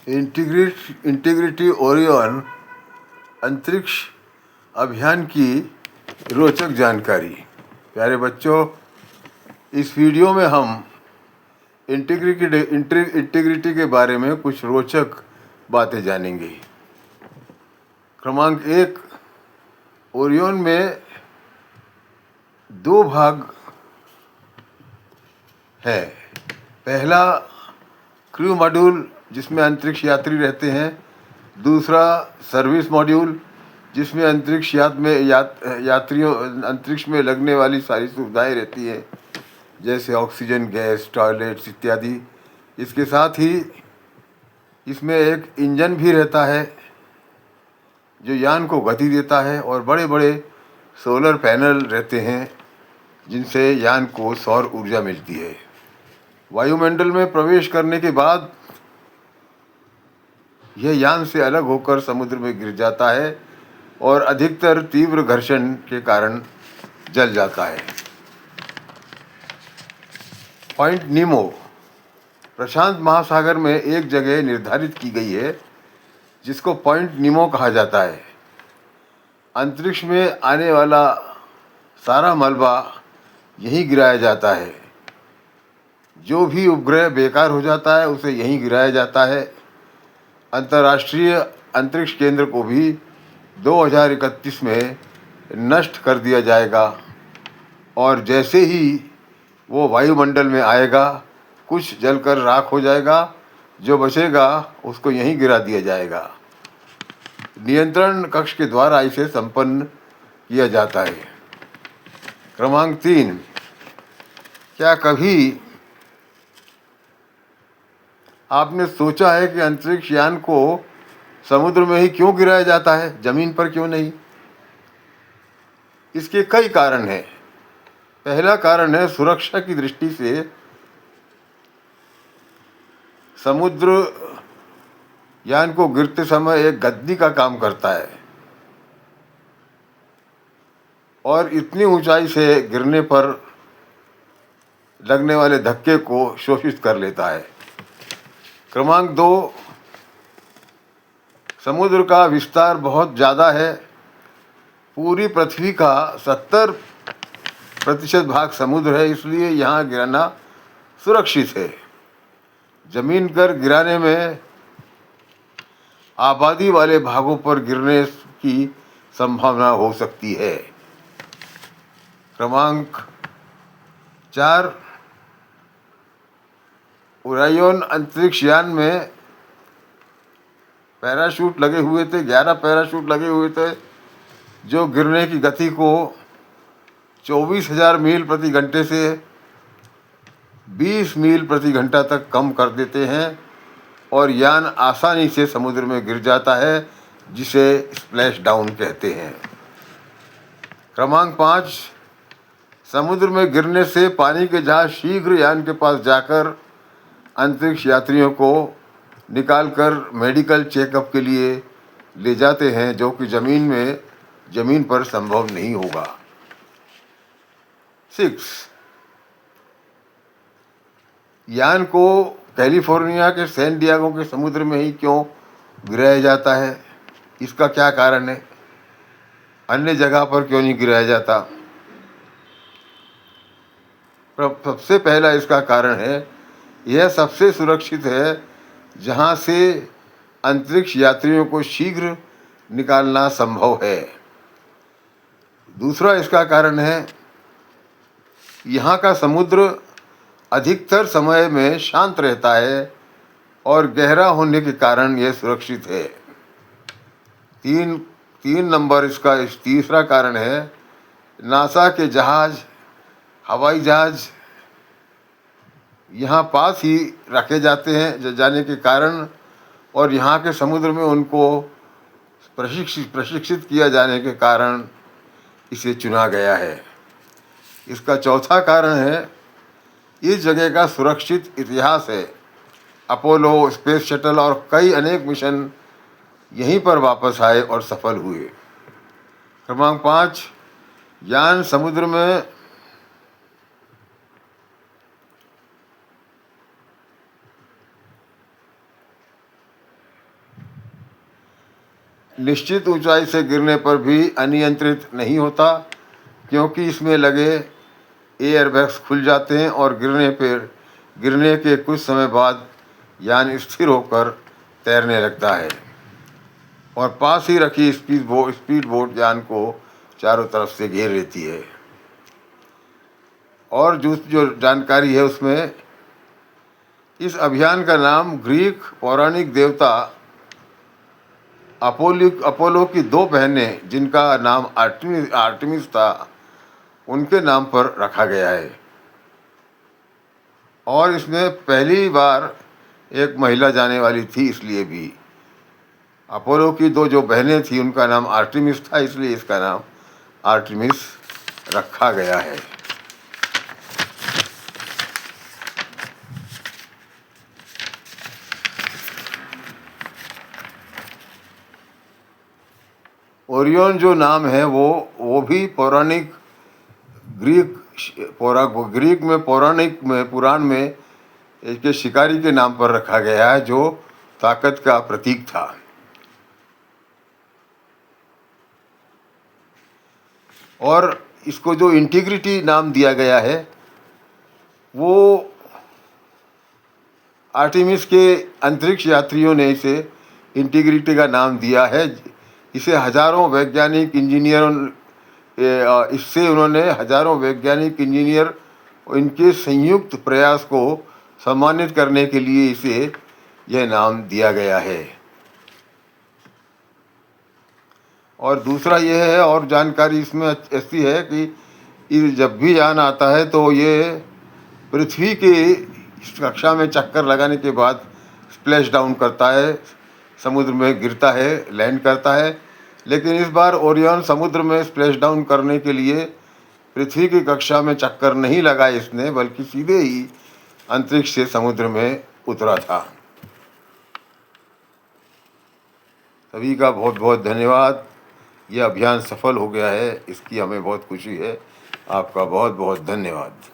Integrity Orion अंतरिक्ष अभियान की रोचक जानकारी। प्यारे बच्चों, इस वीडियो में हम इंटीग्रिटी के बारे में कुछ रोचक बातें जानेंगे। क्रमांक 1, ओरियन में 2 भाग है। पहला क्रू मॉड्यूल जिसमें अंतरिक्ष यात्री रहते हैं, दूसरा सर्विस मॉड्यूल जिसमें अंतरिक्ष यात्रियों अंतरिक्ष में लगने वाली सारी सुविधाएं रहती हैं, जैसे ऑक्सीजन गैस, टॉयलेट्स इत्यादि। इसके साथ ही इसमें एक इंजन भी रहता है जो यान को गति देता है, और बड़े बड़े सोलर पैनल रहते हैं जिनसे यान को सौर ऊर्जा मिलती है। वायुमंडल में प्रवेश करने के बाद यह यान से अलग होकर समुद्र में गिर जाता है और अधिकतर तीव्र घर्षण के कारण जल जाता है। पॉइंट नीमो प्रशांत महासागर में एक जगह निर्धारित की गई है जिसको पॉइंट नीमो कहा जाता है। अंतरिक्ष में आने वाला सारा मलबा यहीं गिराया जाता है। जो भी उपग्रह बेकार हो जाता है उसे यहीं गिराया जाता है। अंतर्राष्ट्रीय अंतरिक्ष केंद्र को भी 2031 में नष्ट कर दिया जाएगा, और जैसे ही वो वायुमंडल में आएगा कुछ जलकर राख हो जाएगा, जो बचेगा उसको यहीं गिरा दिया जाएगा। नियंत्रण कक्ष के द्वारा इसे संपन्न किया जाता है। क्रमांक 3, क्या कभी आपने सोचा है कि अंतरिक्ष यान को समुद्र में ही क्यों गिराया जाता है, जमीन पर क्यों नहीं? इसके कई कारण हैं। पहला कारण है सुरक्षा की दृष्टि से समुद्र यान को गिरते समय एक गद्दी का काम करता है और इतनी ऊंचाई से गिरने पर लगने वाले धक्के को शोषित कर लेता है। क्रमांक 2, समुद्र का विस्तार बहुत ज़्यादा है। पूरी पृथ्वी का 70% भाग समुद्र है, इसलिए यहाँ गिराना सुरक्षित है। जमीन पर गिराने में आबादी वाले भागों पर गिरने की संभावना हो सकती है। क्रमांक 4, ओरियन अंतरिक्ष यान में पैराशूट लगे हुए थे, 11 पैराशूट लगे हुए थे जो गिरने की गति को 24,000 मील प्रति घंटे से 20 मील प्रति घंटा तक कम कर देते हैं, और यान आसानी से समुद्र में गिर जाता है, जिसे स्प्लैश डाउन कहते हैं। क्रमांक 5, समुद्र में गिरने से पानी के जहाज शीघ्र यान के पास जाकर अंतरिक्ष यात्रियों को निकालकर मेडिकल चेकअप के लिए ले जाते हैं, जो कि जमीन पर संभव नहीं होगा। 6, यान को कैलिफोर्निया के सैन डिएगो के समुद्र में ही क्यों गिराया जाता है? इसका क्या कारण है? अन्य जगह पर क्यों नहीं गिराया जाता? सबसे पहला इसका कारण है, यह सबसे सुरक्षित है जहां से अंतरिक्ष यात्रियों को शीघ्र निकालना संभव है। दूसरा इसका कारण है, यहाँ का समुद्र अधिकतर समय में शांत रहता है और गहरा होने के कारण यह सुरक्षित है। 3 नंबर इसका तीसरा कारण है, नासा के हवाई जहाज यहाँ पास ही रखे जाते हैं जाने के कारण, और यहाँ के समुद्र में उनको प्रशिक्षित किया जाने के कारण इसे चुना गया है। इसका चौथा कारण है, इस जगह का सुरक्षित इतिहास है। अपोलो, स्पेस शटल और कई अनेक मिशन यहीं पर वापस आए और सफल हुए। क्रमांक 5, यान समुद्र में निश्चित ऊंचाई से गिरने पर भी अनियंत्रित नहीं होता, क्योंकि इसमें लगे एयरबैग्स खुल जाते हैं और गिरने के कुछ समय बाद यान स्थिर होकर तैरने लगता है और पास ही रखी स्पीड बोट यान को चारों तरफ से घेर लेती है। और जो जानकारी है उसमें, इस अभियान का नाम ग्रीक पौराणिक देवता अपोलो की 2 बहनें, जिनका नाम आर्टेमिस था, उनके नाम पर रखा गया है। और इसमें पहली बार एक महिला जाने वाली थी, इसलिए भी अपोलो की 2 जो बहनें थी उनका नाम आर्टेमिस था, इसलिए इसका नाम आर्टेमिस रखा गया है। ओरियन जो नाम है वो भी पुराण में एक शिकारी के नाम पर रखा गया है, जो ताकत का प्रतीक था। और इसको जो इंटीग्रिटी नाम दिया गया है, वो आर्टेमिस के अंतरिक्ष यात्रियों ने इसे इंटीग्रिटी का नाम दिया है। इसे हजारों वैज्ञानिक इंजीनियर इनके संयुक्त प्रयास को सम्मानित करने के लिए इसे यह नाम दिया गया है। और दूसरा यह है, और जानकारी इसमें ऐसी है कि जब भी यान आता है तो ये पृथ्वी के कक्षा में चक्कर लगाने के बाद स्प्लैश डाउन करता है, समुद्र में गिरता है, लैंड करता है। लेकिन इस बार ओरियन समुद्र में स्प्लैश डाउन करने के लिए पृथ्वी की कक्षा में चक्कर नहीं लगाए इसने, बल्कि सीधे ही अंतरिक्ष से समुद्र में उतरा था। सभी का बहुत बहुत धन्यवाद। यह अभियान सफल हो गया है, इसकी हमें बहुत खुशी है। आपका बहुत बहुत धन्यवाद।